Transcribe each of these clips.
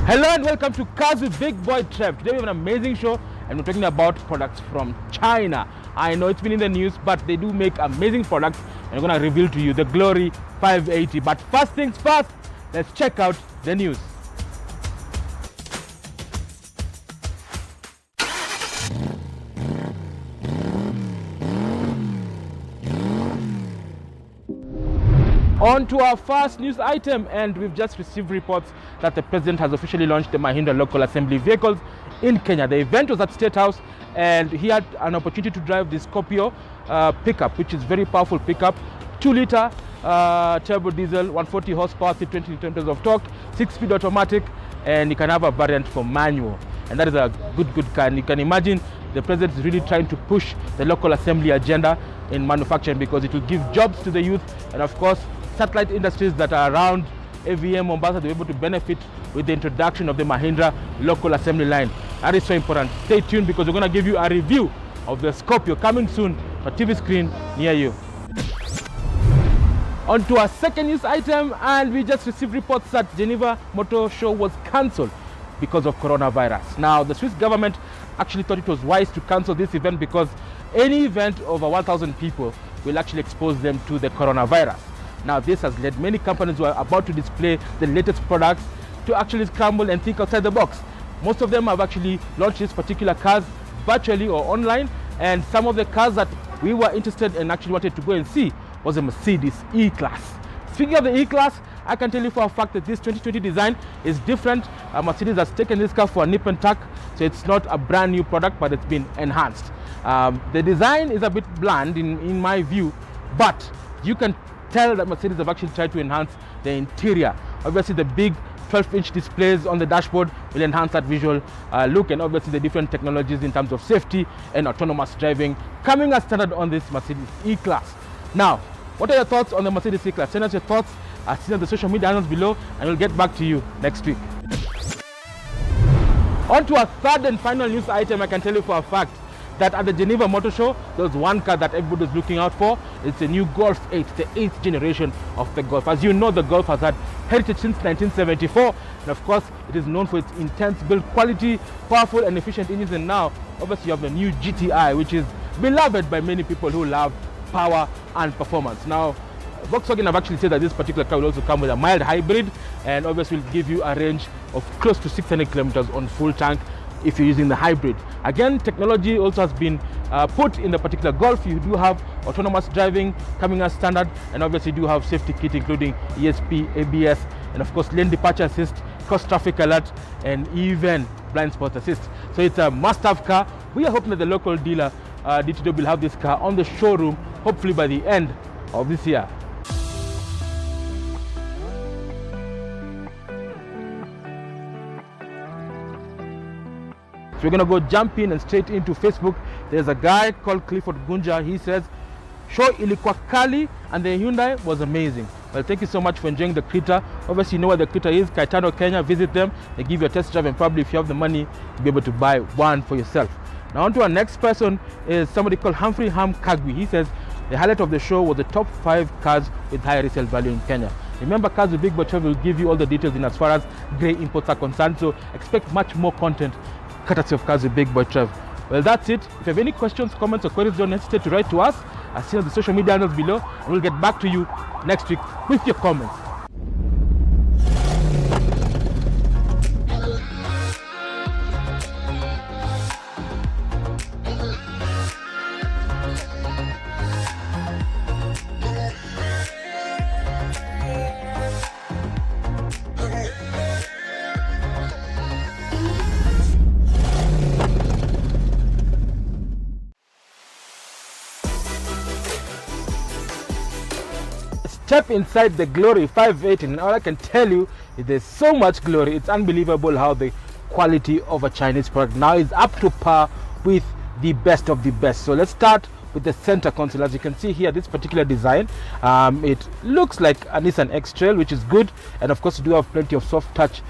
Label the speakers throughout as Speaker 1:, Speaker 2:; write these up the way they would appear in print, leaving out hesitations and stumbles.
Speaker 1: Hello and welcome to Cars with Big Boy Trev. Today we have an amazing show and we're talking about products from China. I know it's been in the news, but they do make amazing products and we're going to reveal to you the Glory 580. But first things first, let's check out the news. On to our first news item, and we've just received reports that the president has officially launched the Mahindra local assembly vehicles in Kenya. The event was at State House and he had an opportunity to drive the Scorpio pickup, which is very powerful pickup, 2-liter turbo diesel, 140 horsepower, 320 Nm of torque, 6-speed automatic, and you can have a variant for manual. And that is a good car. And you can imagine the president is really trying to push the local assembly agenda in manufacturing because it will give jobs to the youth, and of course satellite industries that are around AVM Mombasa, they're able to benefit with the introduction of the Mahindra local assembly line. That is so important. Stay tuned because we're going to give you a review of the Scorpio coming soon to a TV screen near you. On to our second news item, and we just received reports that Geneva Motor Show was cancelled because of coronavirus. Now, the Swiss government actually thought it was wise to cancel this event because any event over 1,000 people will actually expose them to the coronavirus. Now, this has led many companies who are about to display the latest products to actually scramble and think outside the box. Most of them have actually launched these particular cars virtually or online, and some of the cars that we were interested and actually wanted to go and see was a Mercedes E-Class. Speaking of the E-Class, I can tell you for a fact that this 2020 design is different. Mercedes has taken this car for a nip and tuck, so it's not a brand new product, but it's been enhanced. The design is a bit bland in my view, but you can tell that Mercedes have actually tried to enhance the interior. Obviously, the big 12-inch displays on the dashboard will enhance that visual look, and obviously the different technologies in terms of safety and autonomous driving coming as standard on this Mercedes E-Class. Now, what are your thoughts on the Mercedes E-Class? Send us your thoughts as seen on the social media handles below, and we'll get back to you next week. On to our third and final news item, I can tell you for a fact that at the Geneva Motor Show, there's one car that everybody's looking out for. It's a new Golf 8, the 8th generation of the Golf. As you know, the Golf has had heritage since 1974, and of course, it is known for its intense build quality, powerful and efficient engines, and now, obviously, you have the new GTI, which is beloved by many people who love power and performance. Now, Volkswagen have actually said that this particular car will also come with a mild hybrid, and obviously will give you a range of close to 600 kilometers on full tank if you're using the hybrid. Again, technology also has been put in the particular Golf. You do have autonomous driving coming as standard, and obviously do have safety kit including ESP, ABS, and of course lane departure assist, cross traffic alert, and even blind spot assist. So it's a must-have car. We are hoping that the local dealer DTW will have this car on the showroom hopefully by the end of this year. So we're going to go jump in and straight into Facebook. There's a guy called Clifford Gunja. He says, show ilikuwa kali and the Hyundai was amazing. Well, thank you so much for enjoying the Creta. Obviously, you know where the Creta is, Kaitano, Kenya. Visit them. They give you a test drive, and probably if you have the money, you'll be able to buy one for yourself. Now, on to our next person is somebody called Humphrey Ham Kagwi. He says, the highlight of the show was the top 5 cars with high resale value in Kenya. Remember, Cars with Big Boy Trev will give you all the details in as far as grey imports are concerned, so expect much more content courtesy of Cars with Big Boy Trev. Well, that's it. If you have any questions, comments, or queries, don't hesitate to write to us as seen on the social media handles below, and we'll get back to you next week with your comments. Step inside the Glory 580, and all I can tell you is there's so much glory. It's unbelievable how the quality of a Chinese product now is up to par with the best of the best. So let's start with the center console. As you can see here, this particular design, it looks like a Nissan X-Trail, which is good, and of course you do have plenty of soft touch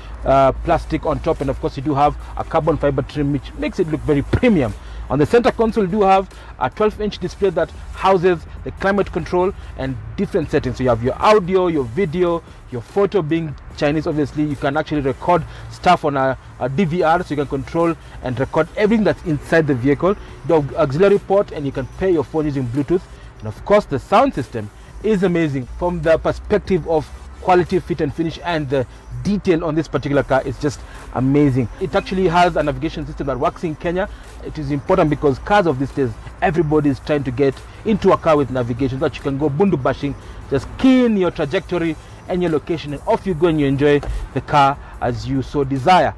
Speaker 1: plastic on top, and of course you do have a carbon fiber trim which makes it look very premium. On the center console, you do have a 12-inch display that houses the climate control and different settings. So you have your audio, your video, your photo. Being Chinese, obviously, you can actually record stuff on a DVR, so you can control and record everything that's inside the vehicle. You have auxiliary port, and you can pair your phone using Bluetooth. And of course, the sound system is amazing from the perspective of quality, fit and finish, and the detail on this particular car is just amazing. It actually has a navigation system that works in Kenya. It is important because cars of these days, everybody is trying to get into a car with navigation, so that you can go bundu bashing, just key in your trajectory and your location, and off you go, and you enjoy the car as you so desire.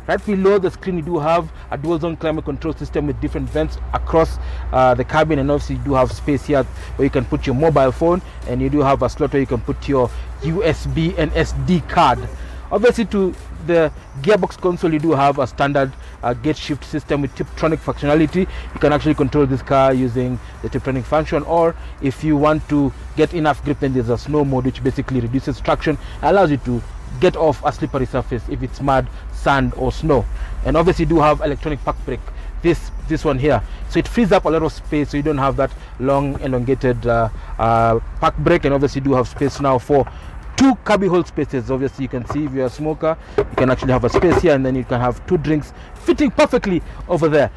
Speaker 1: Right below the screen, you do have a dual zone climate control system with different vents across the cabin, and obviously you do have space here where you can put your mobile phone, and you do have a slot where you can put your USB and SD card. Obviously, to the gearbox console, you do have a standard gate shift system with Tiptronic functionality. You can actually control this car using the Tiptronic function, or if you want to get enough grip, then there's a snow mode, which basically reduces traction and allows you to get off a slippery surface if it's mud, sand or snow. And obviously you do have electronic park brake, this one here, so it frees up a lot of space, so you don't have that long elongated park brake. And obviously you do have space now for 2 cubbyhole spaces. Obviously you can see, if you're a smoker, you can actually have a space here, and then you can have 2 drinks fitting perfectly over there.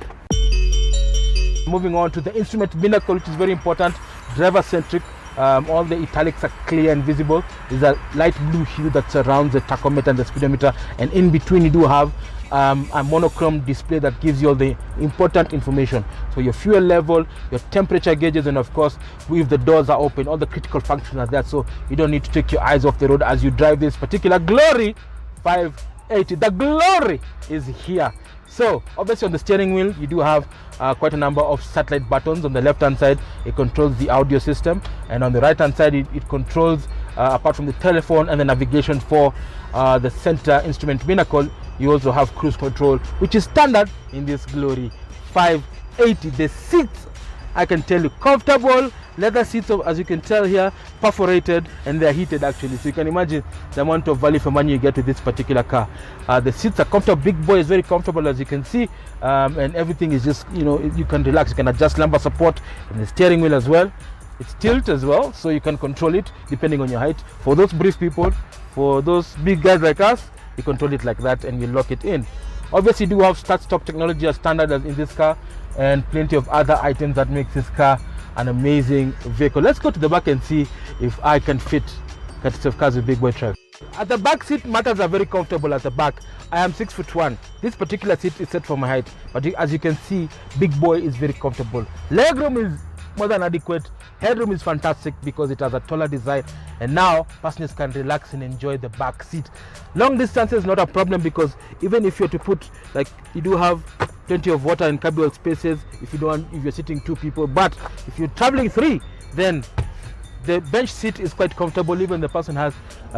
Speaker 1: Moving on to the instrument binnacle, which is very important, driver centric. All the italics are clear and visible. There's a light blue hue that surrounds the tachometer and the speedometer, and in between you do have a monochrome display that gives you all the important information. So your fuel level, your temperature gauges, and of course, if the doors are open, all the critical functions are there, so you don't need to take your eyes off the road as you drive this particular Glory 580. The Glory is here. So obviously on the steering wheel, you do have quite a number of satellite buttons. On the left hand side, it controls the audio system, and on the right hand side, it controls apart from the telephone and the navigation for the center instrument binnacle, you also have cruise control, which is standard in this Glory 580. The seats, I can tell you, comfortable leather seats, as you can tell here, perforated, and they're heated actually, so you can imagine the amount of value for money you get with this particular car. The seats are comfortable. Big Boy is very comfortable, as you can see, and everything is just, you can relax. You can adjust lumbar support and the steering wheel as well. It's tilt as well, so you can control it depending on your height. For those brief people, for those big guys like us, you control it like that and you lock it in. Obviously you do have start stop technology as standard as in this car, and plenty of other items that makes this car an amazing vehicle. Let's go to the back and see if I can fit courtesy of Cars with Big Boy Trev. At the back seat, matters are very comfortable at the back. I am 6'1". This particular seat is set for my height, but as you can see, Big Boy is very comfortable. Legroom is more than adequate. Headroom is fantastic because it has a taller design, and now passengers can relax and enjoy the back seat. Long distance is not a problem because even if you're to put, like, you do have plenty of water and cubbyhole spaces if you're sitting 2 people, but if you're traveling 3, then the bench seat is quite comfortable. Even the person has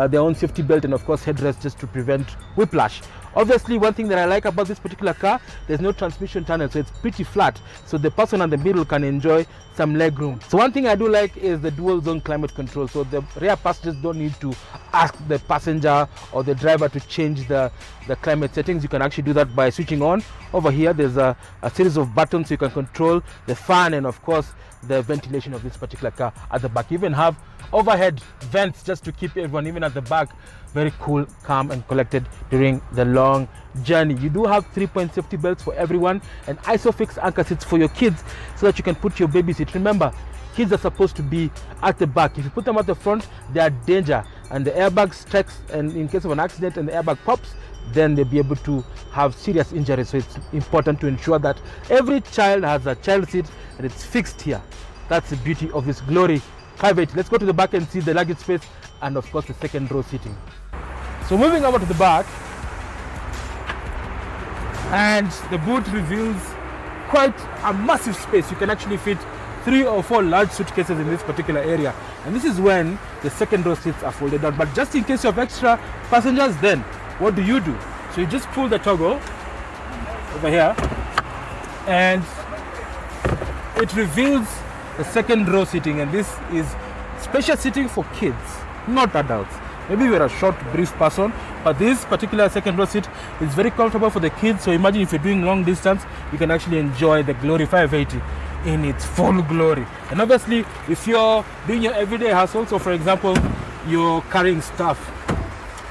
Speaker 1: their own safety belt and of course headrest just to prevent whiplash. Obviously, one thing that I like about this particular car, there's no transmission tunnel, so it's pretty flat, so the person on the middle can enjoy some leg room. So one thing I do like is the dual zone climate control, so the rear passengers don't need to ask the passenger or the driver to change the climate settings. You can actually do that by switching on. Over here there's a series of buttons, so you can control the fan and of course the ventilation of this particular car. At the back you even have overhead vents just to keep everyone, even at the back, very cool, calm and collected during the long journey. You do have 3-point safety belts for everyone and ISOFIX anchor seats for your kids so that you can put your baby seat. Remember, kids are supposed to be at the back. If you put them at the front, they are danger, and the airbag strikes, and in case of an accident and the airbag pops, then they'll be able to have serious injuries. So it's important to ensure that every child has a child seat and it's fixed here. That's the beauty of this Glory 580. Let's go to the back and see the luggage space and of course the second row seating. So moving over to the back, and the boot reveals quite a massive space. You can actually fit 3 or 4 large suitcases in this particular area, and this is when the second row seats are folded down. But just in case you have extra passengers, then what do? So you just pull the toggle over here and it reveals the second row seating, and this is special seating for kids, not adults. maybe you're a short, brief person, but this particular second row seat is very comfortable for the kids. So imagine if you're doing long distance, you can actually enjoy the Glory 580 in its full glory. And obviously, if you're doing your everyday hustle, so for example, you're carrying stuff,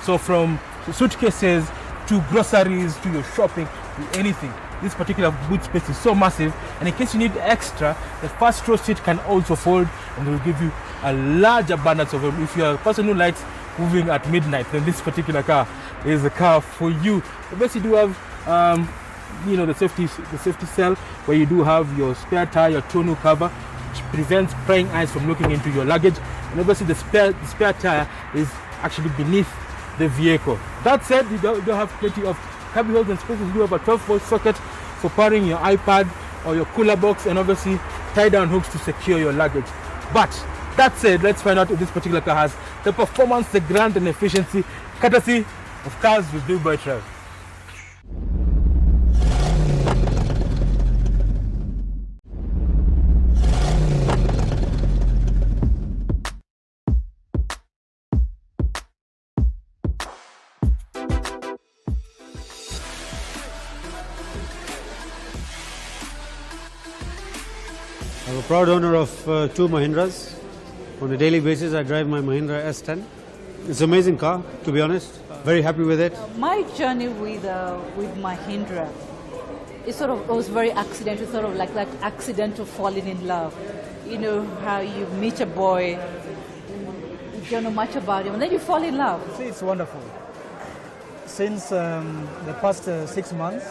Speaker 1: so from suitcases to groceries to your shopping to anything, this particular boot space is so massive, and in case you need extra, the first row seat can also fold and will give you a large abundance of room. If you're a person who likes moving at midnight, then this particular car is the car for you. Obviously, you do have the safety cell where you do have your spare tire, your tonneau cover, which prevents prying eyes from looking into your luggage. And obviously the spare tire is actually beneath the vehicle. That said, you don't have plenty of cubby holes and spaces. You do have a 12-volt socket for powering your iPad or your cooler box, and obviously tie-down hooks to secure your luggage. But that said, let's find out if this particular car has the performance, the grunt, and efficiency, courtesy of Cars with Big Boy Trev.
Speaker 2: I'm a proud owner of two Mahindras. On a daily basis, I drive my Mahindra S10. It's an amazing car, to be honest. Very happy with it.
Speaker 3: My journey with Mahindra, it was very accidental, sort of like that accidental falling in love. You know how you meet a boy, you don't know much about him, and then you fall in love.
Speaker 4: See, it's wonderful. Since the past 6 months,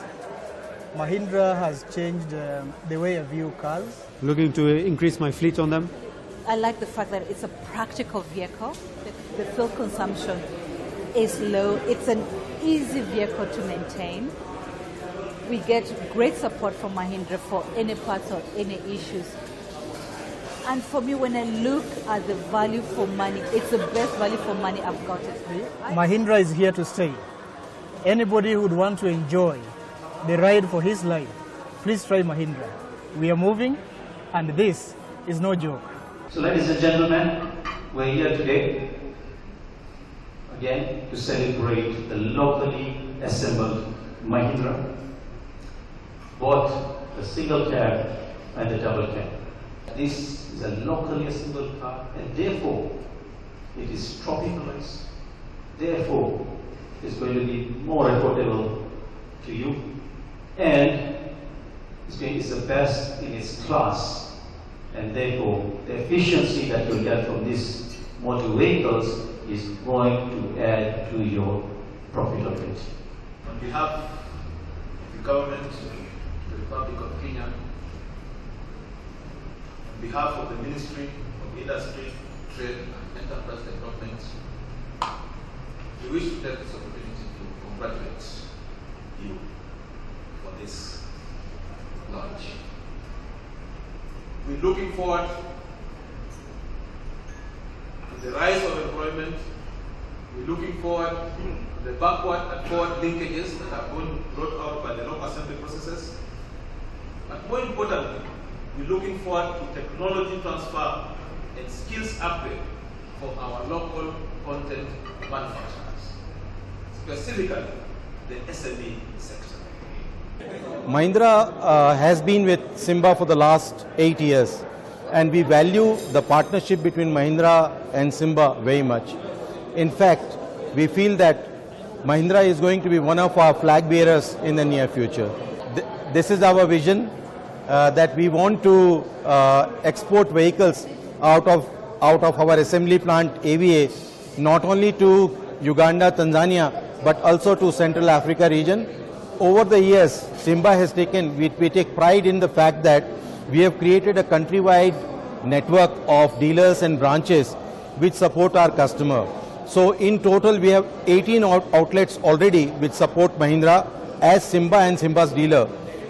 Speaker 4: Mahindra has changed the way I view cars.
Speaker 2: Looking to increase my fleet on them.
Speaker 3: I like the fact that it's a practical vehicle. The fuel consumption is low. It's an easy vehicle to maintain. We get great support from Mahindra for any parts or any issues. And for me, when I look at the value for money, it's the best value for money I've gotten.
Speaker 4: Mahindra is here to stay. Anybody who would want to enjoy the ride for his life, please try Mahindra. We are moving, and this is no joke.
Speaker 5: So ladies and gentlemen, we're here today again to celebrate the locally assembled Mahindra, both the single cab and the double cab. This is a locally assembled car, and therefore it is tropicalized, therefore it's going to be more affordable to you, and it's the best in its class, and therefore the efficiency that you'll get from these motor vehicles is going to add to your profitability.
Speaker 6: On behalf of the government, the Republic of Kenya, on behalf of the Ministry of Industry, Trade and Enterprise Development, we wish to take this opportunity to congratulate you for this launch. We're looking forward to the rise of employment. We're looking forward to the backward and forward linkages that have been brought out by the local assembly processes. But more importantly, we're looking forward to technology transfer and skills upgrade for our local content manufacturers, specifically the SME sector.
Speaker 7: Mahindra has been with Simba for the last 8 years, and we value the partnership between Mahindra and Simba very much. In fact, we feel that Mahindra is going to be one of our flag bearers in the near future. This is our vision, that we want to export vehicles out of our assembly plant AVA, not only to Uganda, Tanzania, but also to Central Africa region. Over the years, Simba has we take pride in the fact that we have created a countrywide network of dealers and branches which support our customer. So in total, we have 18 outlets already which support Mahindra as Simba and Simba's dealer.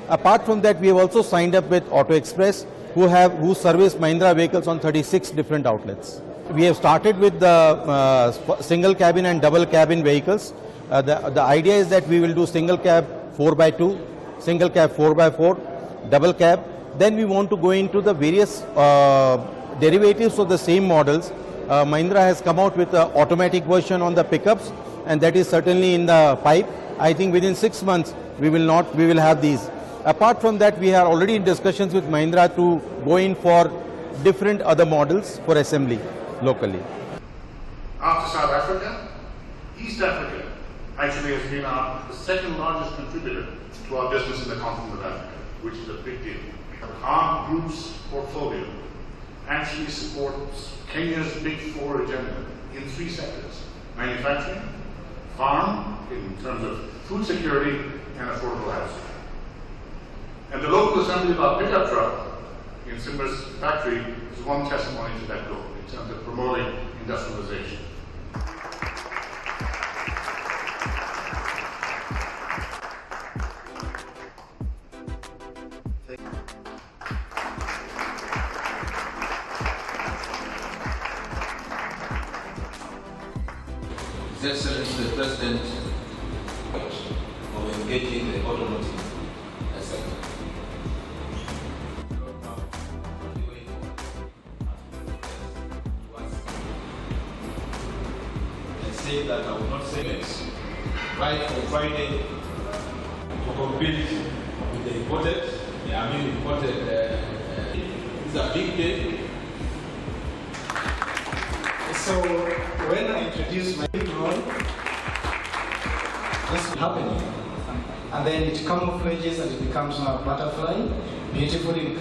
Speaker 7: Apart from that, we have also signed up with Auto Express, who service Mahindra vehicles on 36 different outlets. We have started with the single cabin and double cabin vehicles. The idea is that we will do single cab 4x2, single cab 4x4, double cab. Then we want to go into the various derivatives of the same models, Mahindra has come out with an automatic version on the pickups, and that is certainly in the pipe. I think within 6 months we will have these. Apart from that, we are already in discussions with Mahindra to go in for different other models for assembly locally.
Speaker 8: After South Africa, East Africa actually has been the second largest contributor to our business in the continent of Africa, which is a big deal. Our group's portfolio actually supports Kenya's Big Four agenda in 3 sectors: manufacturing, farm, in terms of food security, and affordable housing. And the local assembly of our pickup truck in Simba's factory is one testimony to that goal in terms of promoting industrialization.
Speaker 9: His Excellency the President of engaging the automotive sector. I say that I will not say this. Right from Friday for compatibility with the imported, it's a big day.
Speaker 10: So when I introduce my big role, this is happening. And then it camouflages and it becomes a butterfly, beautifully.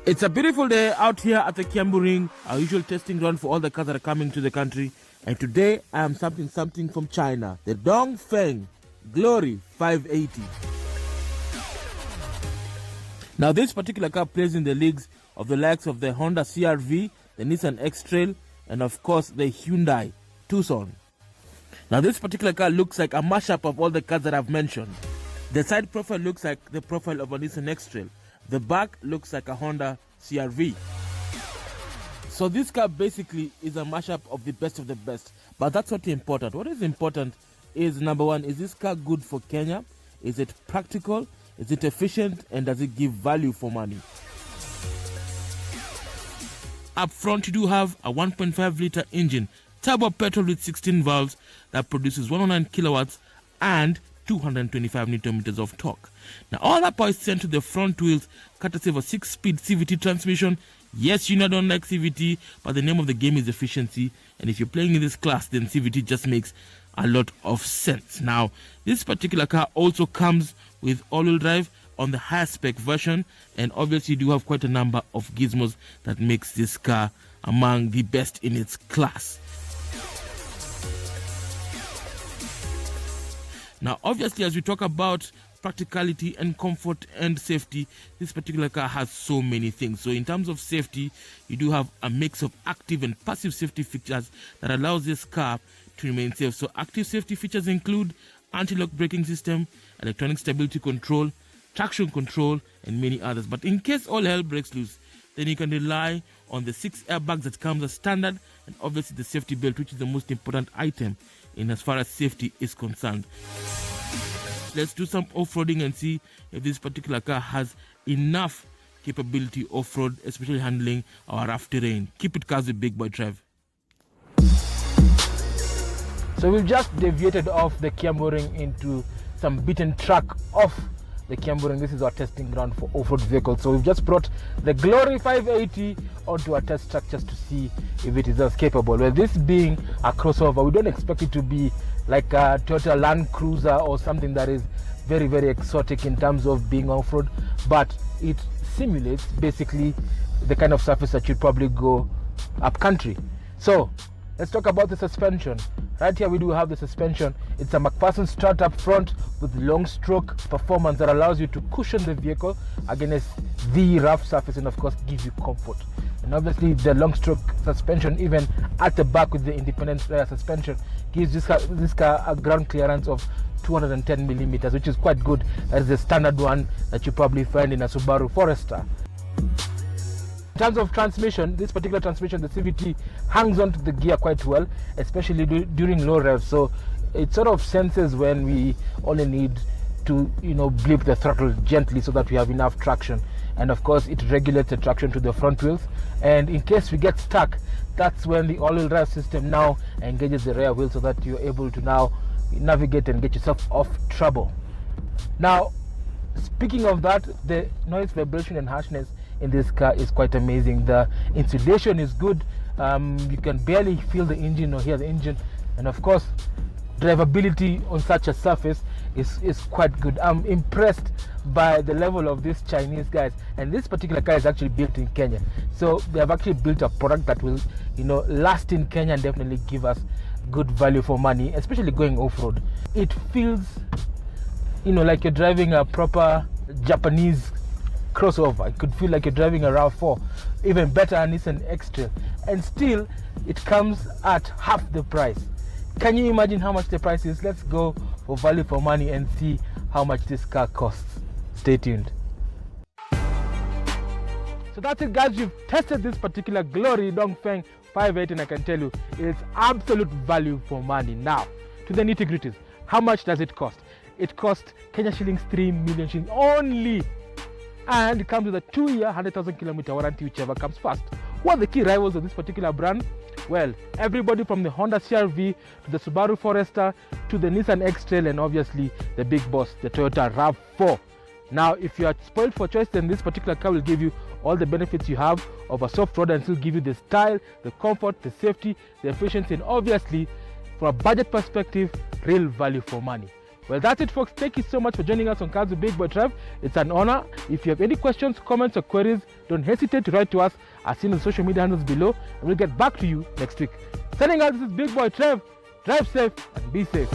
Speaker 1: It's a beautiful day out here at the Kiambu Ring, our usual testing ground for all the cars that are coming to the country. And today I am something from China, the Dongfeng Glory 580. Now this particular car plays in the leagues of the likes of the Honda CR-V, the Nissan X-Trail, and of course the Hyundai Tucson. Now this particular car looks like a mashup of all the cars that I've mentioned. The side profile looks like the profile of a Nissan X-Trail. The back looks like a Honda CR-V. So this car basically is a mashup of the best. But that's not important. What is important is, number one, is this car good for Kenya? Is it practical? Is it efficient? And does it give value for money? Up front, you do have a 1.5 litre engine, turbo petrol with 16 valves that produces 109 kilowatts and 225 Newton meters of torque. Now all that power is sent to the front wheels courtesy of a 6-speed CVT transmission. Yes, you don't like CVT, but the name of the game is efficiency, and if you're playing in this class, then CVT just makes a lot of sense. Now this particular car also comes with all-wheel drive on the higher spec version, and obviously you do have quite a number of gizmos that makes this car among the best in its class. Now, obviously, as we talk about practicality and comfort and safety, this particular car has so many things. So in terms of safety, you do have a mix of active and passive safety features that allows this car to remain safe. So active safety features include anti-lock braking system, electronic stability control, traction control, and many others. But in case all hell breaks loose, then you can rely on the 6 airbags that comes as standard, and obviously the safety belt, which is the most important item in as far as safety is concerned. Let's do some off-roading and see if this particular car has enough capability off-road, especially handling our rough terrain. Keep it cars with Big Boy Trev. So we've just deviated off the Kiamboring into some beaten track off the Kiamboring. This is our testing ground for off-road vehicles. So we've just brought the Glory 580 onto our test track just to see if it is as capable. Well, this being a crossover, we don't expect it to be like a Toyota Land Cruiser or something that is very, very exotic in terms of being off-road, but it simulates basically the kind of surface that you'd probably go up country. So let's talk about the suspension. Right here we do have the suspension. It's a McPherson strut up front with long stroke performance that allows you to cushion the vehicle against the rough surface and of course give you comfort. And obviously the long stroke suspension, even at the back with the independent suspension, gives this car a ground clearance of 210 millimeters, which is quite good. That is the standard one that you probably find in a Subaru Forester. In terms of transmission, this particular transmission, the CVT, hangs onto the gear quite well, especially during low revs. So it sort of senses when we only need to, blip the throttle gently so that we have enough traction. And of course, it regulates the traction to the front wheels. And in case we get stuck, that's when the all-wheel drive system now engages the rear wheel so that you're able to now navigate and get yourself off trouble. Now, speaking of that, the noise, vibration and harshness in this car is quite amazing. The insulation is good. You can barely feel the engine or hear the engine, and of course drivability on such a surface is quite good. I'm impressed by the level of these Chinese guys, and this particular car is actually built in Kenya, so they have actually built a product that will last in Kenya and definitely give us good value for money, especially going off-road. It feels like you're driving a proper Japanese crossover. It could feel like you're driving a RAV4, even better a Nissan X-Trail, and still it comes at half the price. Can you imagine how much the price is? Let's go for value for money and see how much this car costs. Stay tuned. So that's it, guys. We've tested this particular Glory Dongfeng 580 and I can tell you it's absolute value for money. Now to the nitty-gritties. How much does it cost? It costs Kenya shillings 3 million shillings only, and it comes with a 2-year 100,000 kilometer warranty, whichever comes first. What are the key rivals of this particular brand? Well, everybody from the Honda CR-V to the Subaru Forester to the Nissan X-Trail and obviously the big boss, the Toyota RAV4. Now, if you are spoiled for choice, then this particular car will give you all the benefits you have of a soft rod and still give you the style, the comfort, the safety, the efficiency, and obviously, from a budget perspective, real value for money. Well, that's it, folks. Thank you so much for joining us on Cars with Big Boy Trev. It's an honor. If you have any questions, comments, or queries, don't hesitate to write to us as seen on the social media handles below, and we'll get back to you next week. Signing out, this is Big Boy Trev. Drive safe and be safe.